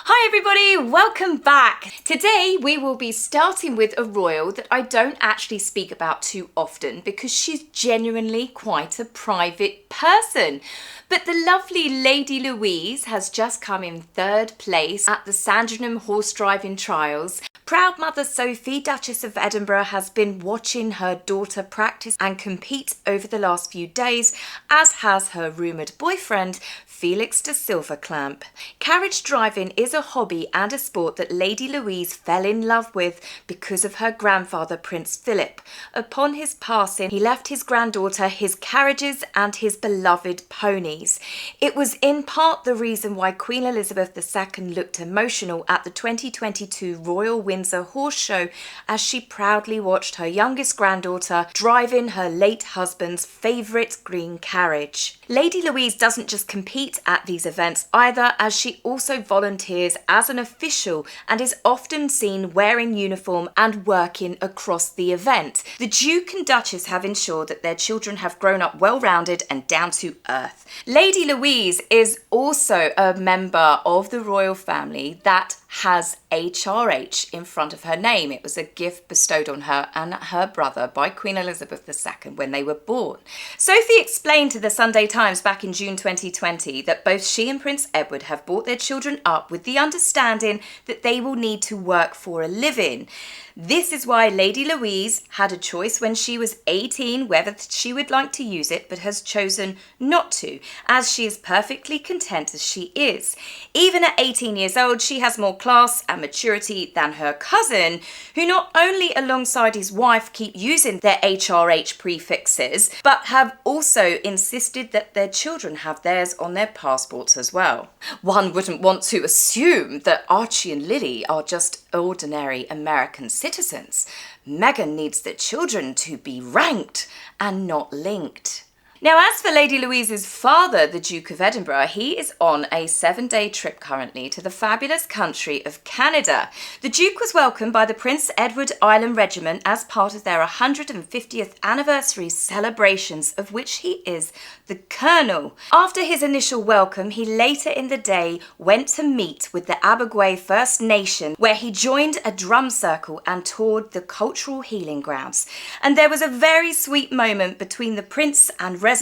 Hi everybody, welcome back. Today we will be starting with a royal that I don't actually speak about too often because she's genuinely quite a private person. But the lovely Lady Louise has just come in third place at the Sandringham horse driving trials. Proud mother Sophie, Duchess of Edinburgh, has been watching her daughter practice and compete over the last few days, as has her rumoured boyfriend, Felix de Silverclamp. Carriage driving is a hobby and a sport that Lady Louise fell in love with because of her grandfather, Prince Philip. Upon his passing, he left his granddaughter his carriages and his beloved ponies. It was in part the reason why Queen Elizabeth II looked emotional at the 2022 Royal Windsor Horse Show as she proudly watched her youngest granddaughter driving her late husband's favourite green carriage. Lady Louise doesn't just compete at these events either, as she also volunteers as an official and is often seen wearing uniform and working across the event. The Duke and Duchess have ensured that their children have grown up well-rounded and down to earth. Lady Louise is also a member of the royal family that has HRH in front of her name. It was a gift bestowed on her and her brother by Queen Elizabeth II when they were born. Sophie explained to the Sunday Times back in June 2020 that both she and Prince Edward have brought their children up with the understanding that they will need to work for a living. This is why Lady Louise had a choice when she was 18 whether she would like to use it, but has chosen not to, as she is perfectly content as she is. Even at 18 years old, she has more class and maturity than her cousin, who not only alongside his wife keep using their HRH prefixes, but have also insisted that their children have theirs on their passports as well. One wouldn't want to assume that Archie and Lilli are just ordinary American citizens. Meghan needs the children to be ranked and not linked. Now, as for Lady Louise's father, the Duke of Edinburgh, he is on a 7-day trip currently to the fabulous country of Canada. The Duke was welcomed by the Prince Edward Island Regiment as part of their 150th anniversary celebrations, of which he is the Colonel. After his initial welcome, he later in the day went to meet with the Abagway First Nation, where he joined a drum circle and toured the cultural healing grounds. And there was a very sweet moment between the Prince and resident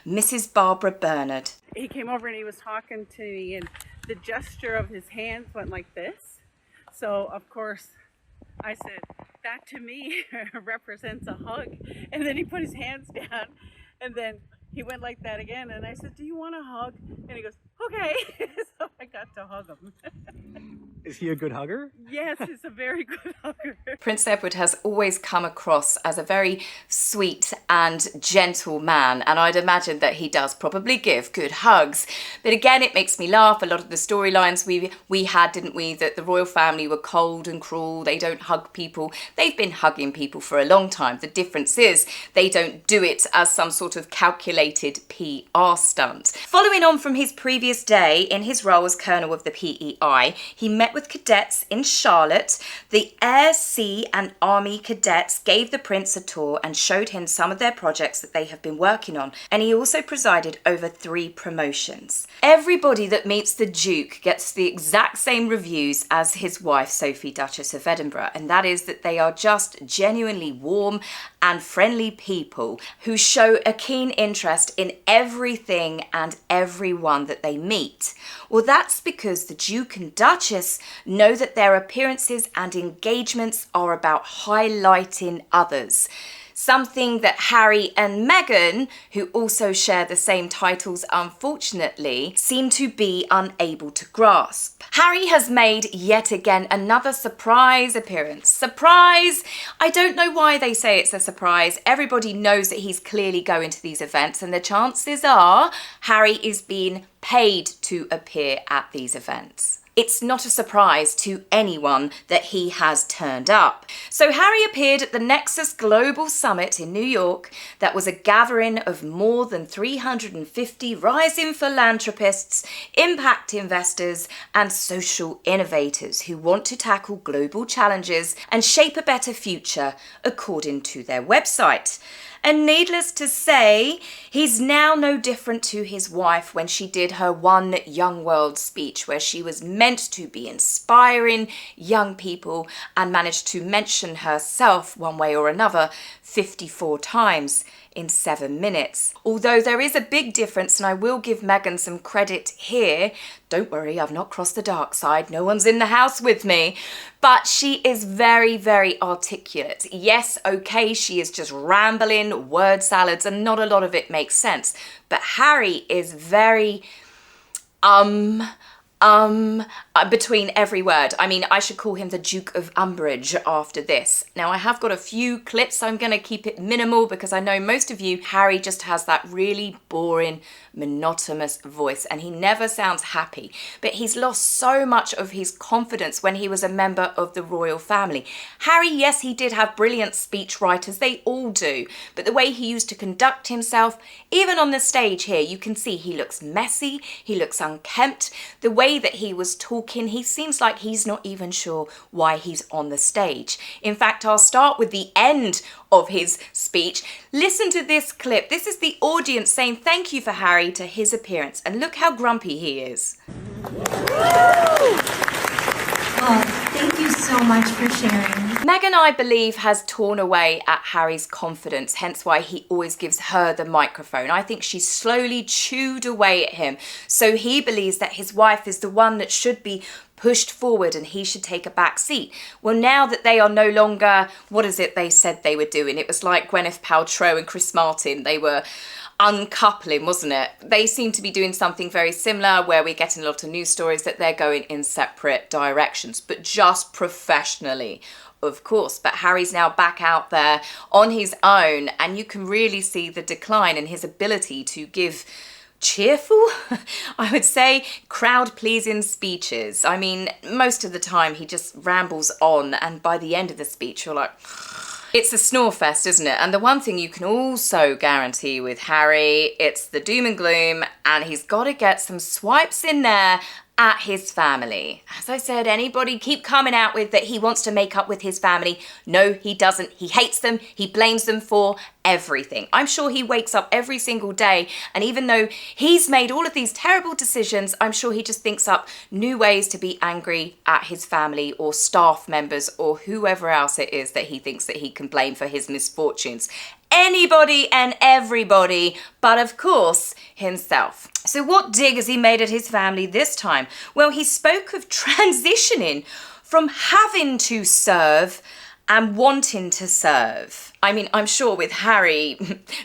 Mrs. Barbara Bernard. He came over and he was talking to me, and the gesture of his hands went like this. So of course I said, that to me represents a hug. And then he put his hands down, and then he went like that again, and I said, do you want a hug? And he goes, okay. So I got to hug him. Is he a good hugger? Yes, he's a very good hugger. Prince Edward has always come across as a very sweet and gentle man, and I'd imagine that he does probably give good hugs. But again, it makes me laugh. A lot of the storylines we had, didn't we, that the royal family were cold and cruel, they don't hug people. They've been hugging people for a long time. The difference is they don't do it as some sort of calculated PR stunt. Following on from his previous day in his role as Colonel of the PEI, he met with cadets in Charlotte. The Air, Sea and Army cadets gave the Prince a tour and showed him some of their projects that they have been working on, and he also presided over 3 promotions. Everybody that meets the Duke gets the exact same reviews as his wife Sophie, Duchess of Edinburgh, and that is that they are just genuinely warm and friendly people who show a keen interest in everything and everyone that they meet. Well, that's because the Duke and Duchess know that their appearances and engagements are about highlighting others. Something that Harry and Meghan, who also share the same titles unfortunately, seem to be unable to grasp. Harry has made yet again another surprise appearance. Surprise! I don't know why they say it's a surprise. Everybody knows that he's clearly going to these events, and the chances are Harry is being paid to appear at these events. It's not a surprise to anyone that he has turned up. So Harry appeared at the Nexus Global Summit in New York that was a gathering of more than 350 rising philanthropists, impact investors and social innovators who want to tackle global challenges and shape a better future, according to their website. And needless to say, he's now no different to his wife when she did her One Young World speech, where she was meant to be inspiring young people and managed to mention herself one way or another 54 times in 7 minutes. Although there is a big difference, and I will give Meghan some credit here. Don't worry, I've not crossed the dark side. No one's in the house with me. But she is very, very articulate. Yes, okay, she is just rambling, word salads, and not a lot of it makes sense. But Harry is very, between every word. I mean, I should call him the Duke of Edinburgh after this. Now, I have got a few clips. I'm going to keep it minimal because I know most of you, Harry just has that really boring, monotonous voice and he never sounds happy. But he's lost so much of his confidence when he was a member of the royal family. Harry, yes, he did have brilliant speech writers. They all do. But the way he used to conduct himself, even on the stage here, you can see he looks messy. He looks unkempt. The way that he was talking, he seems like he's not even sure why he's on the stage. In fact, I'll start with the end of his speech. Listen to this clip. This is the audience saying thank you for Harry to his appearance, and look how grumpy he is. Oh, thank you so much for sharing. Meghan, I believe, has torn away at Harry's confidence, hence why he always gives her the microphone. I think she's slowly chewed away at him, so he believes that his wife is the one that should be pushed forward and he should take a back seat. Well, now that they are no longer, what is it they said they were doing? It was like Gwyneth Paltrow and Chris Martin. They were uncoupling, wasn't it? They seem to be doing something very similar where we're getting a lot of news stories that they're going in separate directions, but just professionally, of course. But Harry's now back out there on his own, and you can really see the decline in his ability to give cheerful, I would say, crowd-pleasing speeches. I mean, most of the time he just rambles on, and by the end of the speech you're like, it's a snore fest, isn't it? And the one thing you can also guarantee with Harry, it's the doom and gloom, and he's got to get some swipes in there at his family. As I said, anybody keep coming out with that he wants to make up with his family. No, he doesn't. He hates them. He blames them for everything. I'm sure he wakes up every single day, and even though he's made all of these terrible decisions, I'm sure he just thinks up new ways to be angry at his family or staff members or whoever else it is that he thinks that he can blame for his misfortunes. Anybody and everybody, but of course, himself. So what dig has he made at his family this time? Well, he spoke of transitioning from having to serve and wanting to serve. I mean, I'm sure with Harry,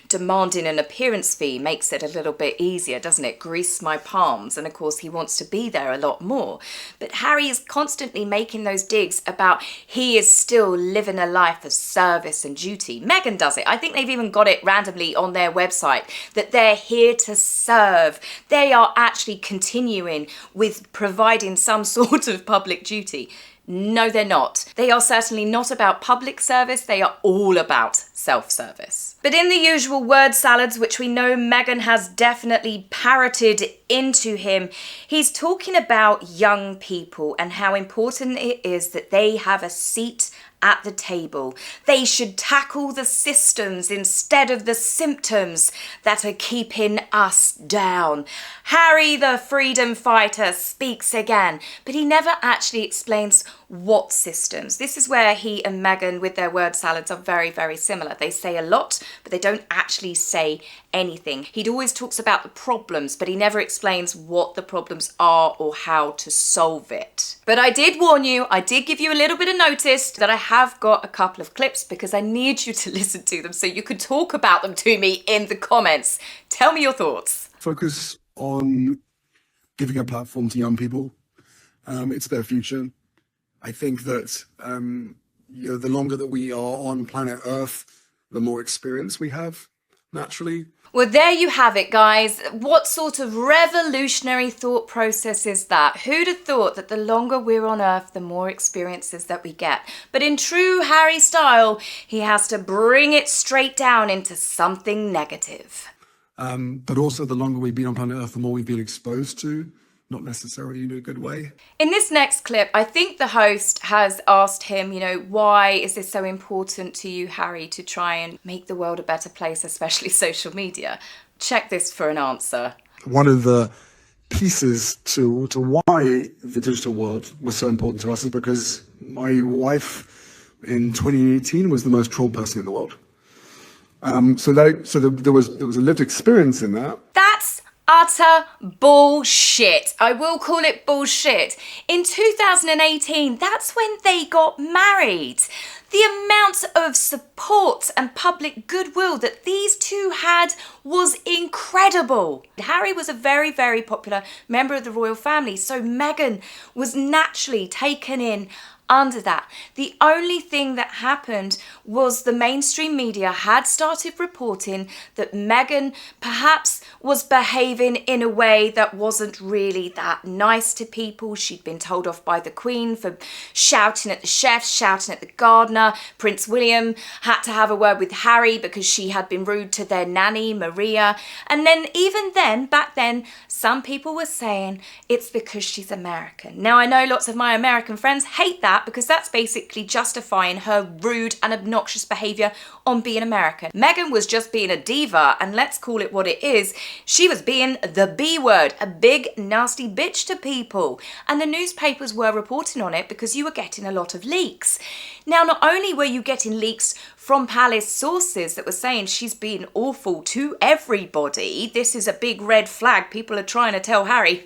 demanding an appearance fee makes it a little bit easier, doesn't it? Grease my palms. And of course, he wants to be there a lot more. But Harry is constantly making those digs about he is still living a life of service and duty. Meghan does it. I think they've even got it randomly on their website that they're here to serve. They are actually continuing with providing some sort of public duty. No, they're not. They are certainly not about public service. They are all about self-service. But in the usual word salads, which we know Meghan has definitely parroted into him, he's talking about young people and how important it is that they have a seat at the table. They should tackle the systems instead of the symptoms that are keeping us down. Harry, the freedom fighter, speaks again, but he never actually explains what systems. This is where he and Meghan, with their word salads, are very, very similar. They say a lot, but they don't actually say anything. He always talks about the problems, but he never explains what the problems are or how to solve it. But I did warn you, I did give you a little bit of notice that I have got a couple of clips because I need you to listen to them so you could talk about them to me in the comments. Tell me your thoughts. Focus on giving a platform to young people. It's their future. I think that the longer that we are on planet Earth, the more experience we have, naturally. Well, there you have it, guys. What sort of revolutionary thought process is that? Who'd have thought that the longer we're on Earth, the more experiences that we get? But in true Harry style, he has to bring it straight down into something negative. But also, the longer we've been on planet Earth, the more we've been exposed to not necessarily in a good way. In this next clip, I think the host has asked him, why is this so important to you, Harry, to try and make the world a better place, especially social media? Check this for an answer. One of the pieces to why the digital world was so important to us is because my wife in 2018 was the most trolled person in the world. So there was a lived experience in that. That's utter bullshit. I will call it bullshit. In 2018, that's when they got married. The amount of support and public goodwill that these two had was incredible. Harry was a very, very popular member of the royal family, so Meghan was naturally taken in under that. The only thing that happened was the mainstream media had started reporting that Meghan perhaps was behaving in a way that wasn't really that nice to people. She'd been told off by the Queen for shouting at the chefs, shouting at the gardener. Prince William had to have a word with Harry because she had been rude to their nanny, Maria. And then even then, back then, some people were saying it's because she's American. Now, I know lots of my American friends hate that because that's basically justifying her rude and obnoxious behaviour on being American. Meghan was just being a diva, and let's call it what it is. She was being the B word, a big nasty bitch to people. And the newspapers were reporting on it because you were getting a lot of leaks. Now, not only were you getting leaks from palace sources that were saying she's been awful to everybody, this is a big red flag. People are trying to tell Harry,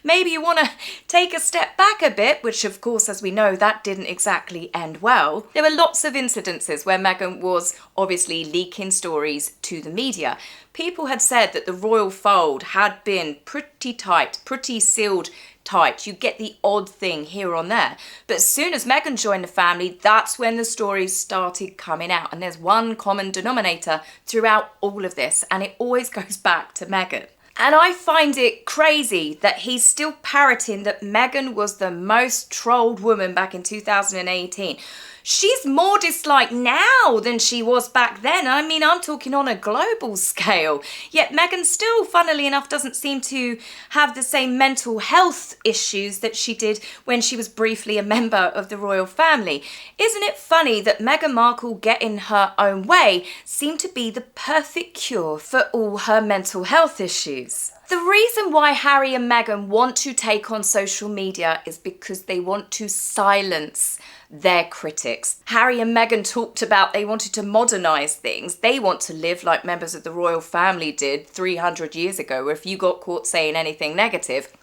maybe you want to take a step back a bit, which of course, as we know, that didn't exactly end well. There were lots of incidences where Meghan was obviously leaking stories to the media. People had said that the royal fold had been pretty tight, pretty sealed tight. You get the odd thing here or there. But as soon as Meghan joined the family, that's when the stories started coming out. And there's one common denominator throughout all of this, and it always goes back to Meghan. And I find it crazy that he's still parroting that Meghan was the most trolled woman back in 2018. She's more disliked now than she was back then. I mean, I'm talking on a global scale. Yet Meghan still, funnily enough, doesn't seem to have the same mental health issues that she did when she was briefly a member of the royal family. Isn't it funny that Meghan Markle getting her own way seemed to be the perfect cure for all her mental health issues? The reason why Harry and Meghan want to take on social media is because they want to silence their critics. Harry and Meghan talked about they wanted to modernise things. They want to live like members of the royal family did 300 years ago, where if you got caught saying anything negative,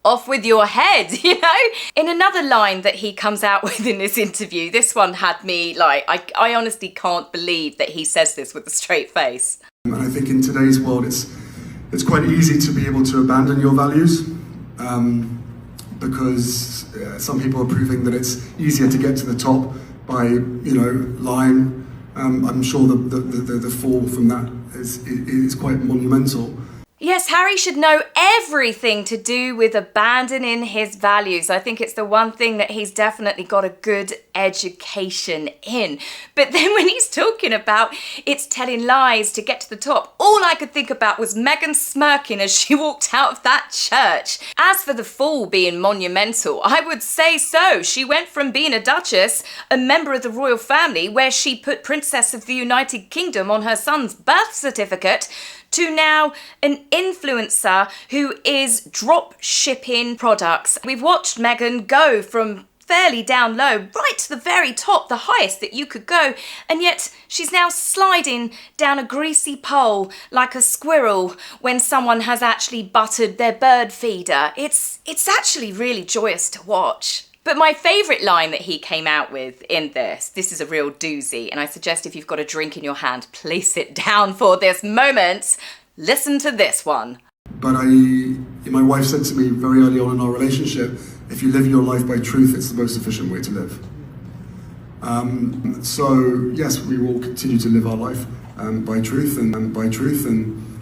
off with your head, In another line that he comes out with in this interview, this one had me like, I honestly can't believe that he says this with a straight face. And I think in today's world, it's quite easy to be able to abandon your values because some people are proving that it's easier to get to the top by, lying. I'm sure the fall from that is quite monumental. Yes, Harry should know everything to do with abandoning his values. I think it's the one thing that he's definitely got a good education in. But then when he's talking about it's telling lies to get to the top, all I could think about was Meghan smirking as she walked out of that church. As for the fall being monumental, I would say so. She went from being a duchess, a member of the royal family, where she put Princess of the United Kingdom on her son's birth certificate, to now an influencer who is drop shipping products. We've watched Meghan go from fairly down low right to the very top, the highest that you could go, and yet she's now sliding down a greasy pole like a squirrel when someone has actually buttered their bird feeder. It's actually really joyous to watch. But my favourite line that he came out with in this is a real doozy, and I suggest if you've got a drink in your hand, place it down for this moment. Listen to this one. But my wife said to me very early on in our relationship, if you live your life by truth, it's the most efficient way to live. So yes, we will continue to live our life by truth, and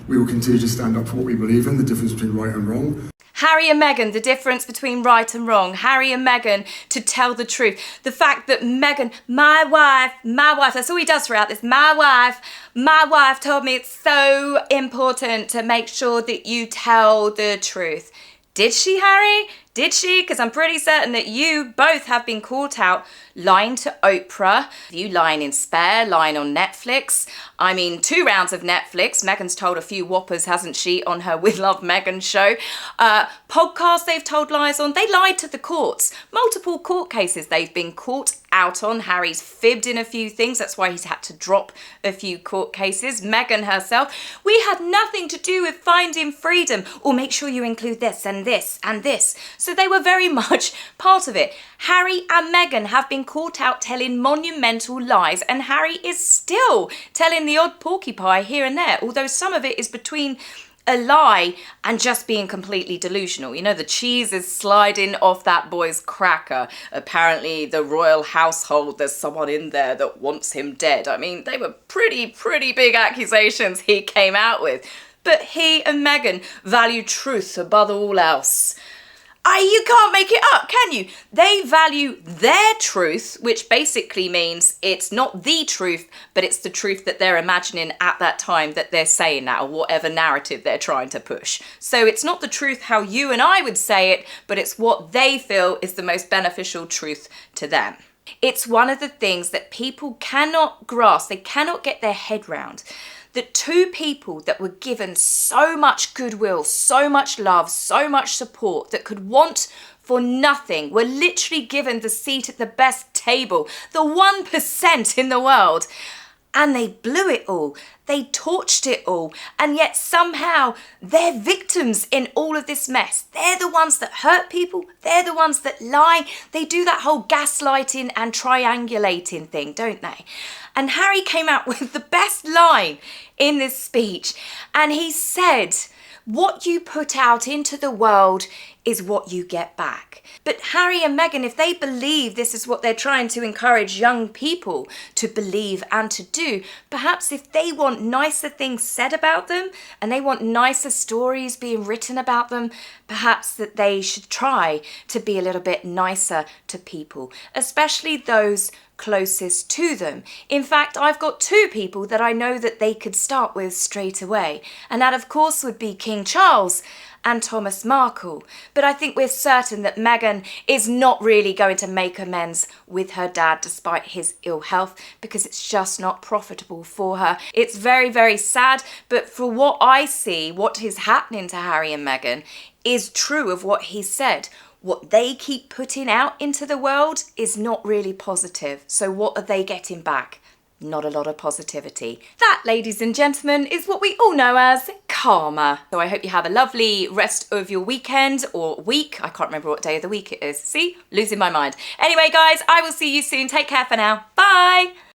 we will continue to stand up for what we believe in, the difference between right and wrong. Harry and Meghan, the difference between right and wrong. Harry and Meghan, to tell the truth. The fact that Meghan, my wife, that's all he does throughout this. My wife told me it's so important to make sure that you tell the truth. Did she, Harry? Did she? Because I'm pretty certain that you both have been caught out lying to Oprah. You lying in Spare, lying on Netflix. I mean, 2 rounds of Netflix. Meghan's told a few whoppers, hasn't she, on her We Love Meghan show. Podcasts they've told lies on. They lied to the courts. Multiple court cases they've been caught out on. Harry's fibbed in a few things. That's why he's had to drop a few court cases. Meghan herself, we had nothing to do with finding freedom, or make sure you include this and this and this. So they were very much part of it. Harry and Meghan have been caught out telling monumental lies, and Harry is still telling the odd porcupine here and there, although some of it is between a lie and just being completely delusional. You know, the cheese is sliding off that boy's cracker. Apparently the royal household, there's someone in there that wants him dead. I mean, they were pretty big accusations he came out with. But he and Meghan value truth above all else. You can't make it up, can you? They value their truth, which basically means it's not the truth, but it's the truth that they're imagining at that time that they're saying that, or whatever narrative they're trying to push. So it's not the truth how you and I would say it, but it's what they feel is the most beneficial truth to them. It's one of the things that people cannot grasp, they cannot get their head round. That 2 people that were given so much goodwill, so much love, so much support, that could want for nothing, were literally given the seat at the best table, the 1% in the world. And they blew it all. They torched it all. And yet somehow they're victims in all of this mess. They're the ones that hurt people. They're the ones that lie. They do that whole gaslighting and triangulating thing, don't they? And Harry came out with the best line in this speech. And he said, what you put out into the world is what you get back. But Harry and Meghan, if they believe this is what they're trying to encourage young people to believe and to do, perhaps if they want nicer things said about them and they want nicer stories being written about them, perhaps that they should try to be a little bit nicer to people, especially those closest to them. In fact, I've got 2 people that I know that they could start with straight away. And that, of course, would be King Charles and Thomas Markle. But I think we're certain that Meghan is not really going to make amends with her dad despite his ill health, because it's just not profitable for her. It's very sad, but for what I see, what is happening to Harry and Meghan is true of what he said. What they keep putting out into the world is not really positive. So what are they getting back? Not a lot of positivity. That, ladies and gentlemen, is what we all know as karma. So I hope you have a lovely rest of your weekend or week. I can't remember what day of the week it is. See? Losing my mind. Anyway, guys, I will see you soon. Take care for now. Bye.